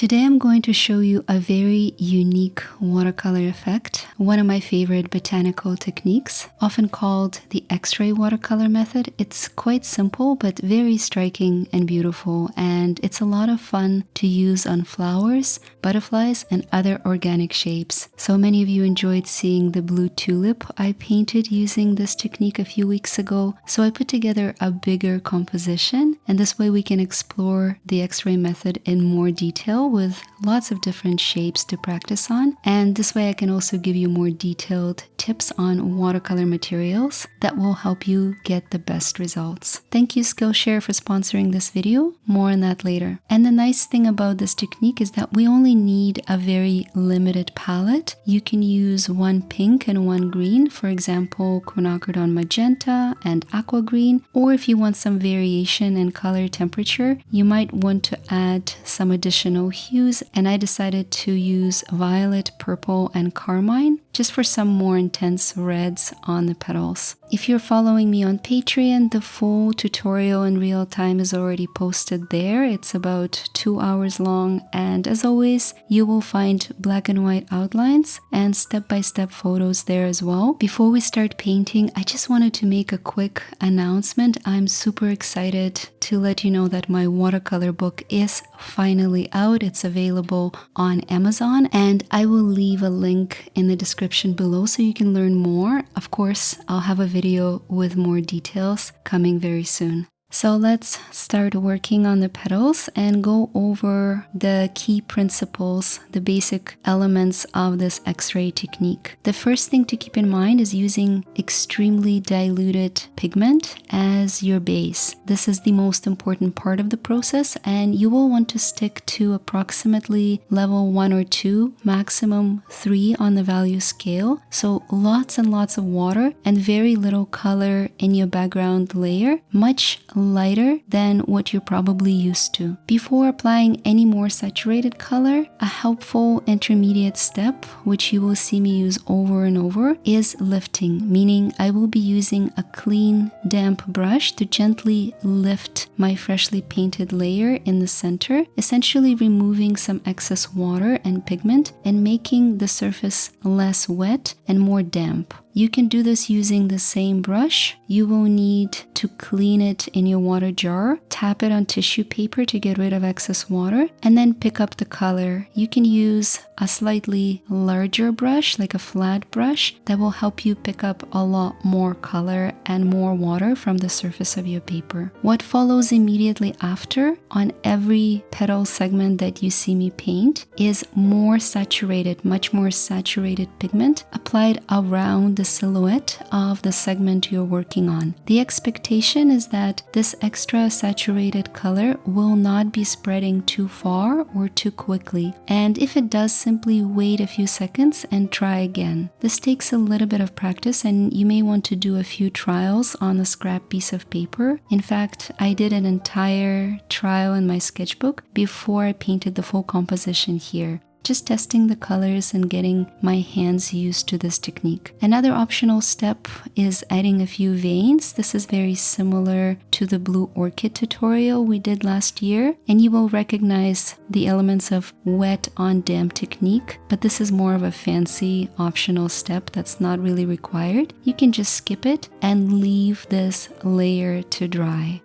Today I'm going to show you a very unique watercolor effect, one of my favorite botanical techniques, often called the X-ray watercolor method. It's quite simple but very striking and beautiful, and it's a lot of fun to use on flowers, butterflies, and other organic shapes. So many of you enjoyed seeing the blue tulip I painted using this technique a few weeks ago, so I put together a bigger composition, and this way we can explore the X-ray method in more detail with lots of different shapes to practice on. And this way I can also give you more detailed tips on watercolor materials that will help you get the best results. Thank you Skillshare for sponsoring this video. More on that later. And the nice thing about this technique is that we only need a very limited palette. You can use one pink and one green, for example, Quinacridone Magenta and Aqua Green, or if you want some variation in color temperature, you might want to add some additional hues, and I decided to use violet, purple, and carmine just for some more intense reds on the petals. If you're following me on Patreon, the full tutorial in real time is already posted there. It's about 2 hours long, and as always, you will find black and white outlines and step-by-step photos there as well. Before we start painting, I just wanted to make a quick announcement. I'm super excited to let you know that my watercolor book is finally out. It's available on Amazon, and I will leave a link in the description below so you can learn more. Of course, I'll have a video with more details coming very soon. So let's start working on the petals and go over the key principles, the basic elements of this X-ray technique. The first thing to keep in mind is using extremely diluted pigment as your base. This is the most important part of the process, and you will want to stick to approximately level 1 or 2, maximum 3 on the value scale. So lots and lots of water and very little color in your background layer, much lighter than what you're probably used to. Before applying any more saturated color, a helpful intermediate step, which you will see me use over and over, is lifting, meaning I will be using a clean, damp brush to gently lift my freshly painted layer in the center, essentially removing some excess water and pigment and making the surface less wet and more damp. You can do this using the same brush. You will need to clean it in your water jar, tap it on tissue paper to get rid of excess water, and then pick up the color. You can use a slightly larger brush, like a flat brush, that will help you pick up a lot more color and more water from the surface of your paper. What follows immediately after on every petal segment that you see me paint is more saturated, much more saturated pigment applied around the silhouette of the segment you're working on. The expectation is that this extra saturated color will not be spreading too far or too quickly, and if it does, simply wait a few seconds and try again. This takes a little bit of practice, and you may want to do a few trials on a scrap piece of paper. In fact, I did an entire trial in my sketchbook before I painted the full composition here, just testing the colors and getting my hands used to this technique. Another optional step is adding a few veins. This is very similar to the blue orchid tutorial we did last year, and you will recognize the elements of wet on damp technique, but this is more of a fancy optional step that's not really required. You can just skip it and leave this layer to dry.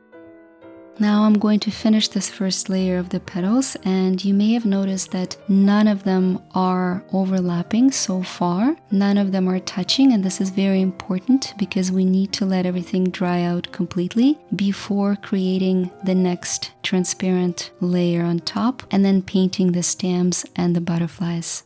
Now I'm going to finish this first layer of the petals, and you may have noticed that none of them are overlapping so far. None of them are touching, and this is very important because we need to let everything dry out completely before creating the next transparent layer on top and then painting the stems and the butterflies.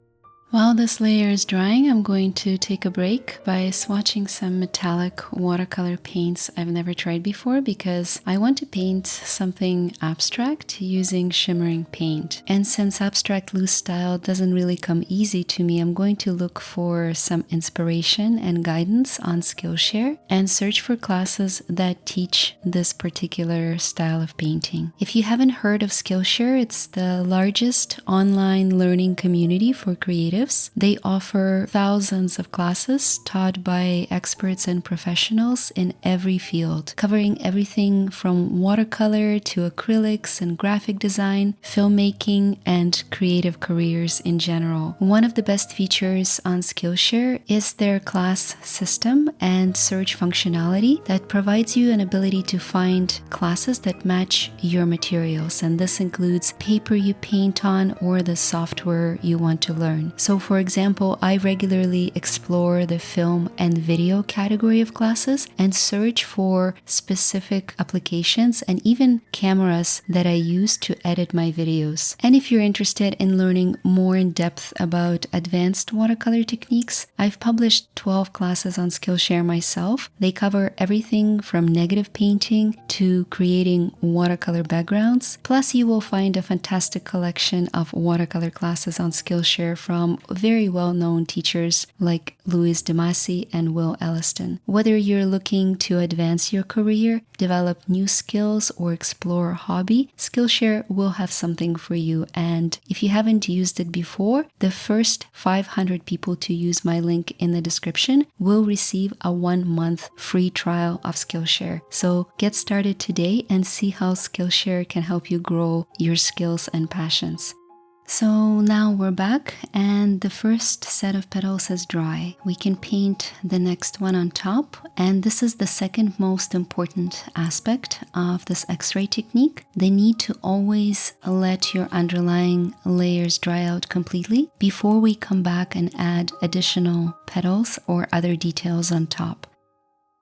While this layer is drying, I'm going to take a break by swatching some metallic watercolor paints I've never tried before, because I want to paint something abstract using shimmering paint. And since abstract loose style doesn't really come easy to me, I'm going to look for some inspiration and guidance on Skillshare and search for classes that teach this particular style of painting. If you haven't heard of Skillshare, it's the largest online learning community for creatives. creatives. They offer thousands of classes taught by experts and professionals in every field, covering everything from watercolor to acrylics and graphic design, filmmaking, and creative careers in general. One of the best features on Skillshare is their class system and search functionality that provides you an ability to find classes that match your materials, and this includes paper you paint on or the software you want to learn. So for example, I regularly explore the film and video category of classes and search for specific applications and even cameras that I use to edit my videos. And if you're interested in learning more in depth about advanced watercolor techniques, I've published 12 classes on Skillshare myself. They cover everything from negative painting to creating watercolor backgrounds. Plus, you will find a fantastic collection of watercolor classes on Skillshare from very well-known teachers like Louis Demasi and Will Elliston. Whether you're looking to advance your career, develop new skills, or explore a hobby, Skillshare will have something for you. And if you haven't used it before, the first 500 people to use my link in the description will receive a 1-month free trial of Skillshare. So get started today and see how Skillshare can help you grow your skills and passions. So now we're back and the first set of petals is dry. We can paint the next one on top, and this is the second most important aspect of this X-ray technique. The need to always let your underlying layers dry out completely before we come back and add additional petals or other details on top.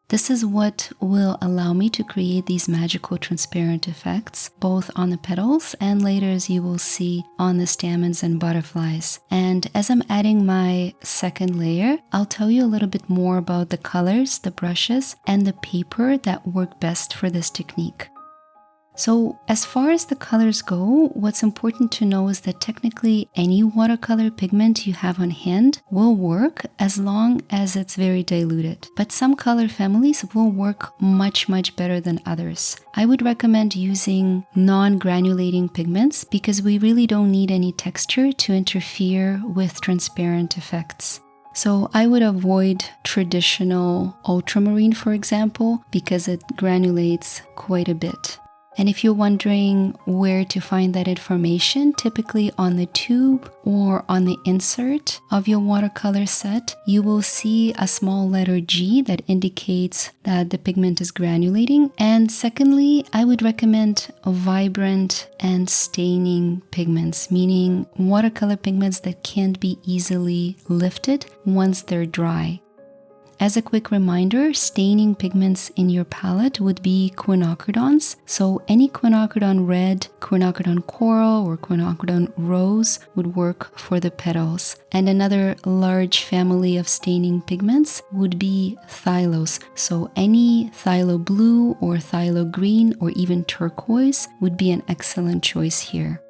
This is what will allow me to create these magical transparent effects, both on the petals and later, as you will see, on the stamens and butterflies. And as I'm adding my second layer, I'll tell you a little bit more about the colors, the brushes, and the paper that work best for this technique. So as far as the colors go, what's important to know is that technically any watercolor pigment you have on hand will work as long as it's very diluted. But some color families will work much better than others. I would recommend using non-granulating pigments because we really don't need any texture to interfere with transparent effects. So I would avoid traditional ultramarine, for example, because it granulates quite a bit. And if you're wondering where to find that information, typically on the tube or on the insert of your watercolor set, you will see a small letter G that indicates that the pigment is granulating. And secondly, I would recommend vibrant and staining pigments, meaning watercolor pigments that can't be easily lifted once they're dry. As a quick reminder, staining pigments in your palette would be quinacridones. So any quinacridone red, quinacridone coral, or quinacridone rose would work for the petals. And another large family of staining pigments would be phthalo. So any phthalo blue or phthalo green or even turquoise would be an excellent choice here.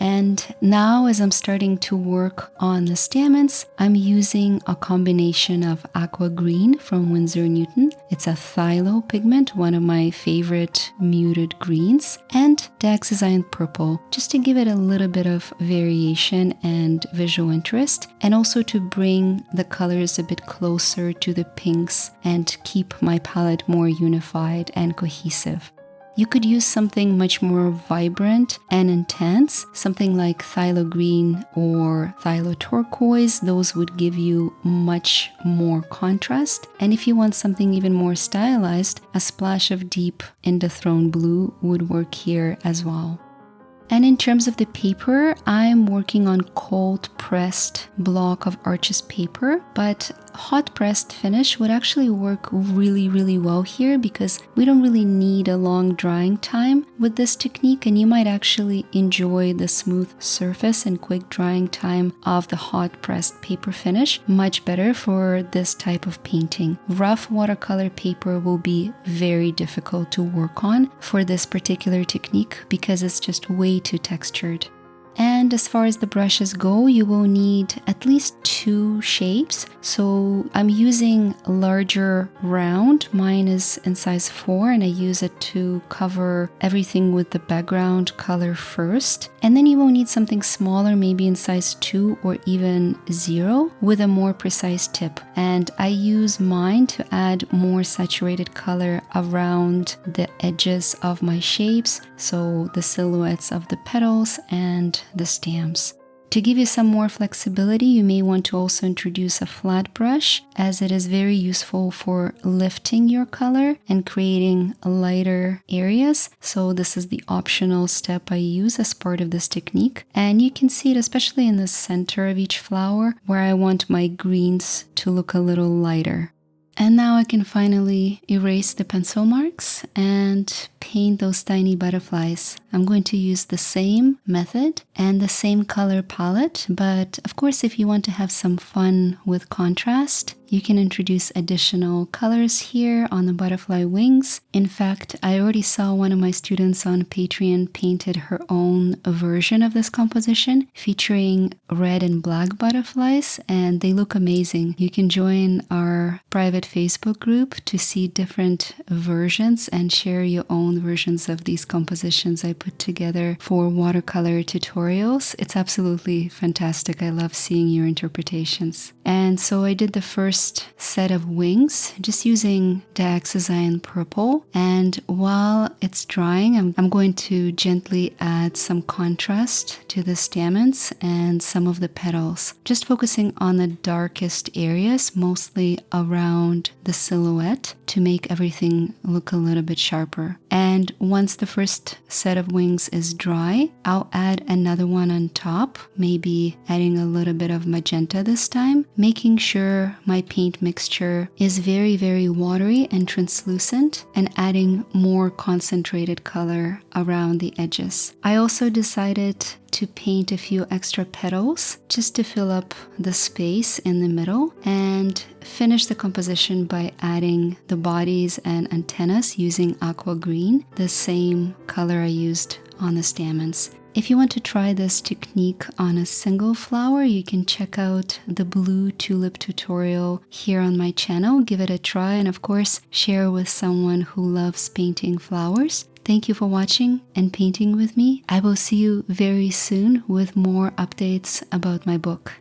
And now as I'm starting to work on the stamens, I'm using a combination of Aqua Green from Winsor & Newton. It's a phthalo pigment, one of my favorite muted greens, and Daxazine Purple, just to give it a little bit of variation and visual interest, and also to bring the colors a bit closer to the pinks and keep my palette more unified and cohesive. You could use something much more vibrant and intense, something like phthalo green or phthalo turquoise. Those would give you much more contrast. And if you want something even more stylized, a splash of deep indanthrone blue would work here as well. And in terms of the paper, I'm working on cold pressed block of Arches paper, but hot pressed finish would actually work really well here because we don't really need a long drying time with this technique, and you might actually enjoy the smooth surface and quick drying time of the hot pressed paper finish much better for this type of painting. Rough watercolor paper will be very difficult to work on for this particular technique because it's just way too textured. And as far as the brushes go, you will need at least 2 shapes. So I'm using a larger round. Mine is in size 4 and I use it to cover everything with the background color first. And then you will need something smaller, maybe in size 2 or even 0 with a more precise tip. And I use mine to add more saturated color around the edges of my shapes, so the silhouettes of the petals and the stems. To give you some more flexibility, you may want to also introduce a flat brush, as it is very useful for lifting your color and creating lighter areas. So this is the optional step I use as part of this technique. And you can see it especially in the center of each flower, where I want my greens to look a little lighter. And now I can finally erase the pencil marks and paint those tiny butterflies. I'm going to use the same method and the same color palette, but of course if you want to have some fun with contrast, you can introduce additional colors here on the butterfly wings. In fact, I already saw one of my students on Patreon painted her own version of this composition featuring red and black butterflies, and they look amazing. You can join our private Facebook group to see different versions and share your own versions of these compositions I put together for watercolor tutorials. It's absolutely fantastic. I love seeing your interpretations. And so I did the first set of wings just using Dioxazine purple, and while it's drying I'm going to gently add some contrast to the stamens and some of the petals, just focusing on the darkest areas, mostly around the silhouette, to make everything look a little bit sharper. And once the first set of wings is dry, I'll add another one on top, maybe adding a little bit of magenta this time, making sure my paint mixture is very, very watery and translucent, and adding more concentrated color around the edges. I also decided to paint a few extra petals just to fill up the space in the middle, and finish the composition by adding the bodies and antennas using Aqua Green, the same color I used on the stamens. If you want to try this technique on a single flower, you can check out the blue tulip tutorial here on my channel. Give it a try, and of course, share with someone who loves painting flowers. Thank you for watching and painting with me. I will see you very soon with more updates about my book.